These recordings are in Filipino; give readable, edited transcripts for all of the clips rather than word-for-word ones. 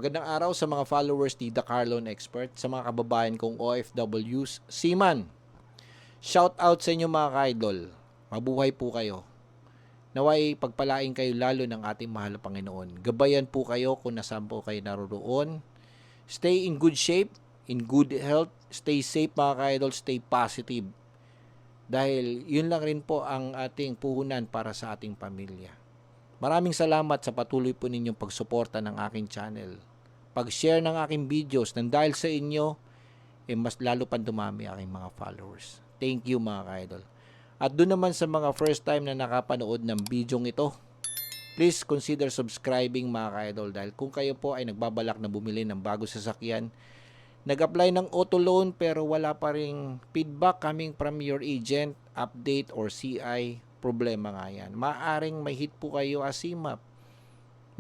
Magandang araw sa mga followers ni The Car Loan Expert, sa mga kababayan kong OFWs, Seaman. Shout out sa inyo mga ka-idol. Mabuhay po kayo. Naway pagpalain kayo lalo ng ating mahal na Panginoon. Gabayan po kayo kung nasaan po kayo naroon. Stay in good shape, in good health. Stay safe mga ka-idol, stay positive. Dahil yun lang rin po ang ating puhunan para sa ating pamilya. Maraming salamat sa patuloy po ninyong pagsuporta ng aking channel. Pag-share ng aking videos nang dahil sa inyo, mas lalo pang dumami aking mga followers. Thank you mga ka-idol. At doon naman sa mga first time na nakapanood ng video ito, please consider subscribing mga ka-idol dahil kung kayo po ay nagbabalak na bumili ng bagong sasakyan, nag-apply ng auto loan pero wala pa ring feedback coming from your agent, update or CI, problema nga yan. Maaring may hit po kayo as CMAP.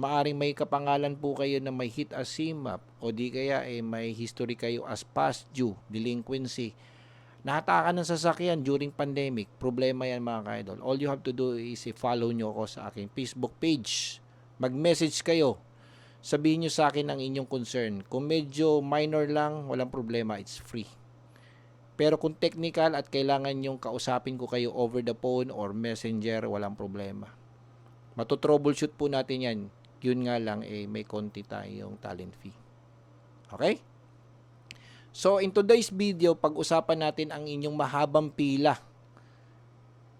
Maaring may kapangalan po kayo na may hit as CMAP o di kaya may history kayo as past due, delinquency. Nahatakan ng sasakyan during pandemic. Problema yan mga ka-idol. All you have to do is follow nyo ako sa aking Facebook page. Mag-message kayo. Sabihin nyo sa akin ang inyong concern. Kung medyo minor lang, walang problema. It's free. Pero kung technical at kailangan nyong kausapin ko kayo over the phone or messenger, walang problema. Matotroubleshoot po natin yan. Yun nga lang, may konti tayong talent fee. Okay? So, in today's video, pag-usapan natin ang inyong mahabang pila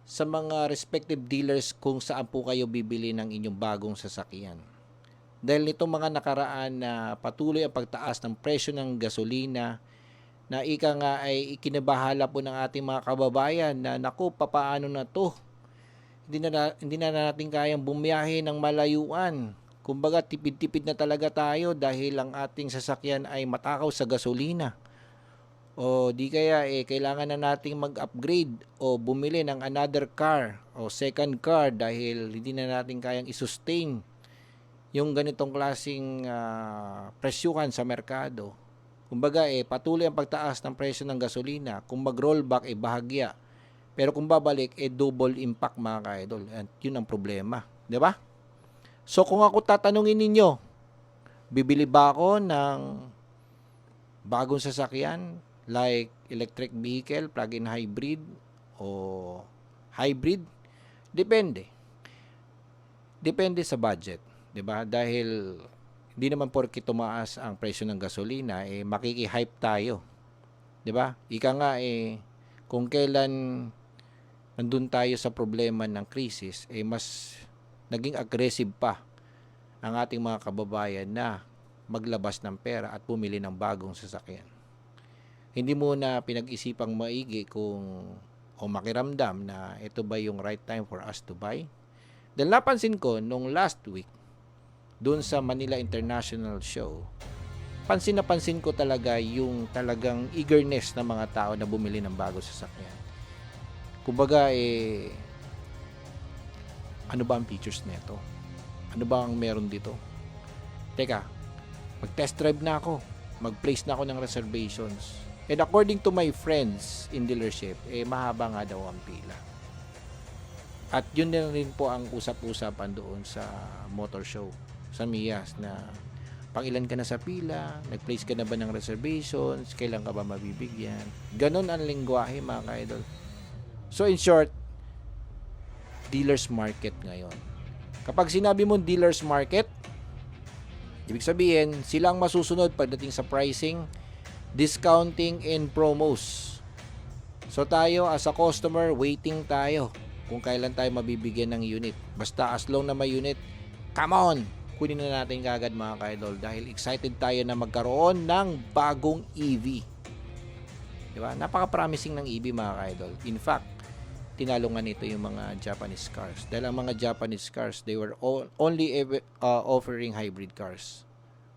sa mga respective dealers kung saan po kayo bibili ng inyong bagong sasakyan. Dahil nitong mga nakaraan na patuloy ang pagtaas ng presyo ng gasolina, na ika nga ay ikinabahala po ng ating mga kababayan na naku, papaano na to? Hindi na natin kayang bumiyahe ng malayuan. Kumbaga, tipid-tipid na talaga tayo dahil ang ating sasakyan ay matakaw sa gasolina. O di kaya kailangan na nating mag-upgrade o bumili ng another car o second car dahil hindi na natin kayang isustain yung ganitong klaseng presyuhan sa merkado. Kumbaga, patuloy ang pagtaas ng presyo ng gasolina. Kung mag-rollback, bahagya. Pero kung babalik, double impact mga ka-idol. At yun ang problema. Di ba? So, kung ako tatanungin ninyo, bibili ba ako ng bagong sasakyan like electric vehicle, plug-in hybrid, o hybrid? Depende. Depende sa budget. Di ba? Dahil hindi naman porke tumaas ang presyo ng gasolina, makiki-hype tayo. 'Di ba? Ika nga kung kailan nandun tayo sa problema ng krisis, mas naging aggressive pa ang ating mga kababayan na maglabas ng pera at bumili ng bagong sasakyan. Hindi muna pinag-isipang maigi o makiramdam na ito ba yung right time for us to buy. Dahil napansin ko nung last week, doon sa Manila International Show, pansin na pansin ko talaga yung talagang eagerness ng mga tao na bumili ng bagong sasakyan. Kumbaga, ano ba ang features nito? Ano ba ang meron dito? Teka, mag-test drive na ako. Mag-place na ako ng reservations. And according to my friends in dealership, mahaba nga daw ang pila. At yun na rin po ang usap-usapan doon sa motor show sa MIAS na pang ilan ka na sa pila, nag-place ka na ba ng reservations, kailan ka ba mabibigyan. Ganon ang lingwahe mga ka-idol. So in short, dealer's market ngayon. Kapag sinabi mo dealer's market, ibig sabihin, sila ang masusunod pagdating sa pricing, discounting, and promos. So tayo as a customer, waiting tayo kung kailan tayo mabibigyan ng unit. Basta as long na may unit, come on! Kunin na natin kagad mga ka-idol dahil excited tayo na magkaroon ng bagong EV. Diba? Napaka-promising ng EV mga ka-idol. In fact, tinalungan nito yung mga Japanese cars. Dahil ang mga Japanese cars, they were only offering hybrid cars.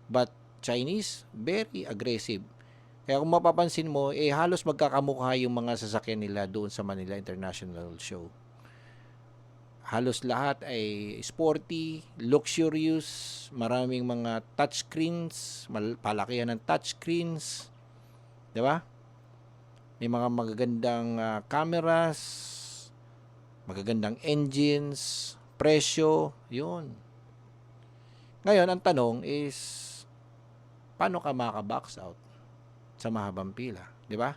But Chinese, very aggressive. Kaya kung mapapansin mo, halos magkakamukha yung mga sasakyan nila doon sa Manila International Show. Halos lahat ay sporty, luxurious, maraming mga touchscreens, palakihan ng touchscreens, di ba? May mga magagandang cameras, magagandang engines, presyo, yun. Ngayon, ang tanong is, paano ka makaka-box out sa mahabang pila, di ba?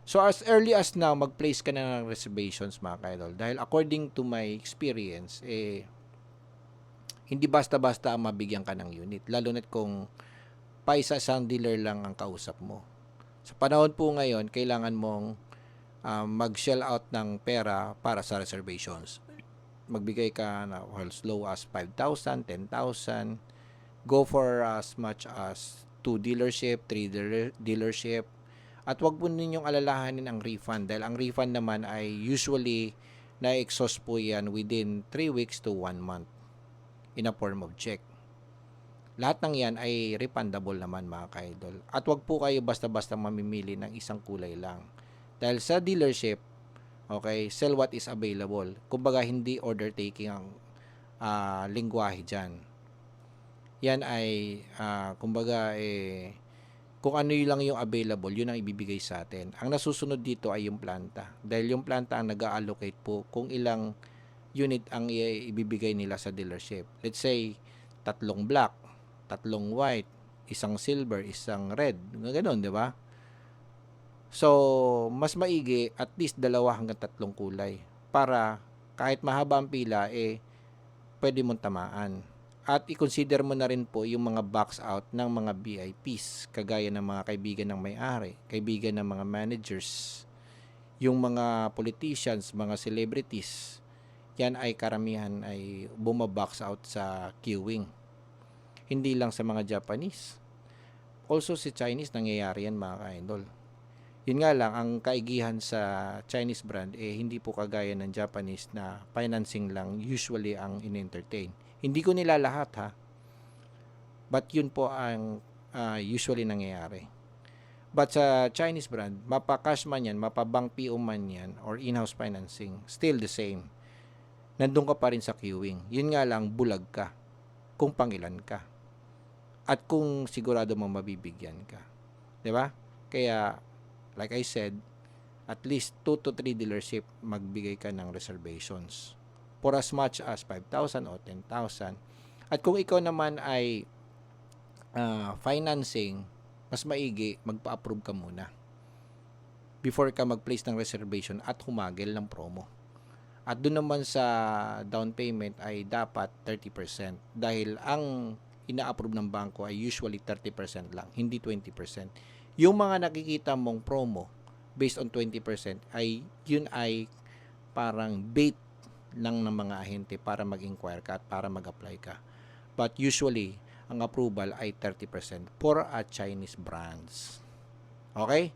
So as early as now, mag-place ka na ng reservations mga kaidol. Dahil according to my experience, hindi basta-basta ang mabigyan ka ng unit. Lalo na't kung paisa-isang dealer lang ang kausap mo. Sa panahon po ngayon, kailangan mong mag-shell out ng pera para sa reservations. Magbigay ka na as low as 5,000, 10,000. Go for as much as 2 dealership, 3 dealership. At wag po ninyong alalahanin ang refund dahil ang refund naman ay usually na-exhaust po yan within 3 weeks to 1 month in a form of check. Lahat ng yan ay refundable naman mga ka-idol. At wag po kayo basta-basta mamimili ng isang kulay lang. Dahil sa dealership, okay, sell what is available. Kumbaga hindi order taking ang lingwahe dyan. Yan ay kumbaga kung ano lang yung available, yun ang ibibigay sa atin. Ang nasusunod dito ay yung planta. Dahil yung planta ang nag-allocate po kung ilang unit ang ibibigay nila sa dealership. Let's say, 3 black, 3 white, 1 silver, 1 red. Ganoon, di ba? So, mas maigi at least 2 hanggang 3 kulay para kahit mahaba ang pila, pwede mong tamaan. At i-consider mo na rin po yung mga box out ng mga VIPs, kagaya ng mga kaibigan ng may-ari, kaibigan ng mga managers, yung mga politicians, mga celebrities. Yan ay karamihan ay bumabox out sa queuing. Hindi lang sa mga Japanese. Also si Chinese nangyayari yan mga ka-idol. Yun nga lang, ang kaigihan sa Chinese brand, hindi po kagaya ng Japanese na financing lang usually ang in-entertain. Hindi ko nila lahat ha. But yun po ang usually nangyayari. But sa Chinese brand, mapa-cash man yan, mapa-bank PO man yan, or in-house financing, still the same. Nandun ka pa rin sa queuing. Yun nga lang, bulag ka. Kung pangilan ka. At kung sigurado mong mabibigyan ka. Diba? Kaya, like I said, at least 2 to 3 dealership magbigay ka ng reservations. For as much as 5,000 o 10,000. At kung ikaw naman ay financing, mas maigi, magpa-approve ka muna before ka mag-place ng reservation at humagil ng promo. At doon naman sa down payment ay dapat 30% dahil ang ina-approve ng bangko ay usually 30% lang, hindi 20%. Yung mga nakikita mong promo based on 20% ay yun ay parang bait lang ng mga ahente para mag-inquire ka at para mag-apply ka. But usually, ang approval ay 30% for Chinese brands. Okay?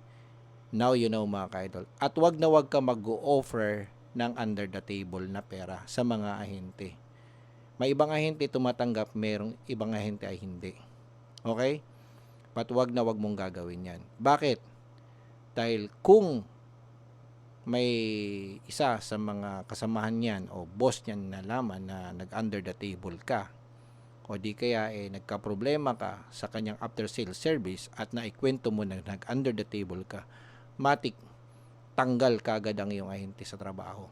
Now you know mga ka-idol. At wag na wag ka mag-offer ng under the table na pera sa mga ahente. May ibang ahente tumatanggap, merong ibang ahente ay hindi. Okay? But wag na wag mong gagawin yan. Bakit? Dahil kung may isa sa mga kasamahan niyan o boss niyan na nalaman na nag-under the table ka o di kaya nagka-problema ka sa kanyang after sales service at naikwento mo na nag-under the table ka, matik tanggal kaagad ang iyong ahente sa trabaho.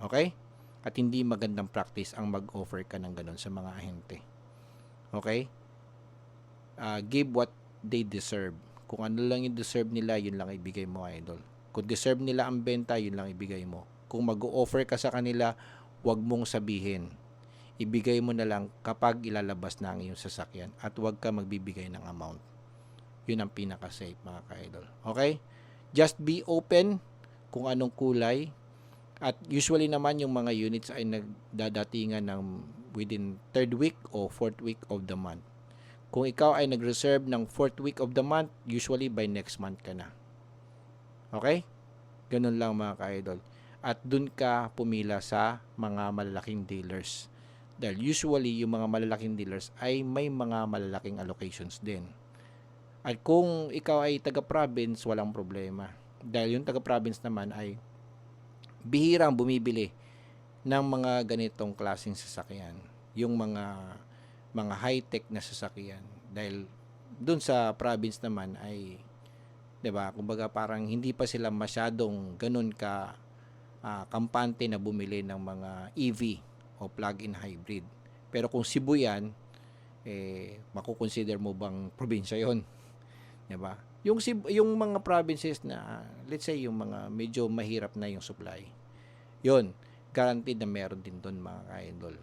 Okay? At hindi magandang practice ang mag-offer ka ng ganun sa mga ahente. Okay? Give what they deserve. Kung ano lang yung deserve nila, yun lang ibigay mo, idol. Kung deserve nila ang benta, yun lang ibigay mo. Kung mag-o-offer ka sa kanila, huwag mong sabihin. Ibigay mo na lang kapag ilalabas na ang iyong sasakyan at huwag ka magbibigay ng amount. Yun ang pinaka-safe mga ka-idol. Okay? Just be open kung anong kulay. At usually naman yung mga units ay nagdadatingan ng within 3rd week o 4th week of the month. Kung ikaw ay nag-reserve ng 4th week of the month, usually by next month ka na. Okay? Ganun lang mga ka-idol. At dun ka pumila sa mga malalaking dealers. Dahil usually yung mga malalaking dealers ay may mga malalaking allocations din. At kung ikaw ay taga-province, walang problema. Dahil yung taga-province naman ay bihirang bumibili ng mga ganitong klaseng sasakyan. Yung mga high-tech na sasakyan. Dahil dun sa province naman ay 'di ba? Kumbaga parang hindi pa sila masyadong ganun ka kampante na bumili ng mga EV o plug-in hybrid. Pero kung Cebu yan, makukonsider mo bang probinsya yon, 'di ba? Yung mga provinces na let's say yung mga medyo mahirap na yung supply, yon guaranteed na meron din doon mga ka-idol.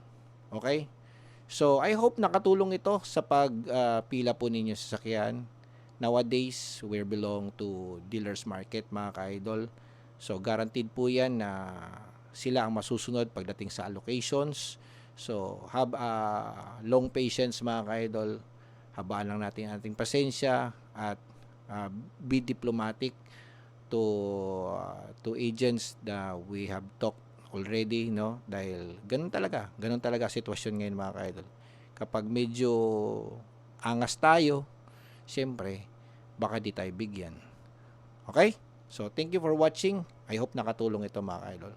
Okay? So, I hope nakatulong ito sa pila po ninyo sa sasakyan. Nowadays, we belong to dealers market mga ka-idol. So, guaranteed po yan na sila ang masusunod pagdating sa allocations. So, have long patience mga ka-idol. Habaan lang natin ang ating pasensya at be diplomatic to agents that we have talked already, no? Dahil ganun talaga sitwasyon ngayon mga ka-idol. Kapag medyo angas tayo, syempre, baka di tayo bigyan. Okay? So, thank you for watching. I hope nakatulong ito mga ka-idol.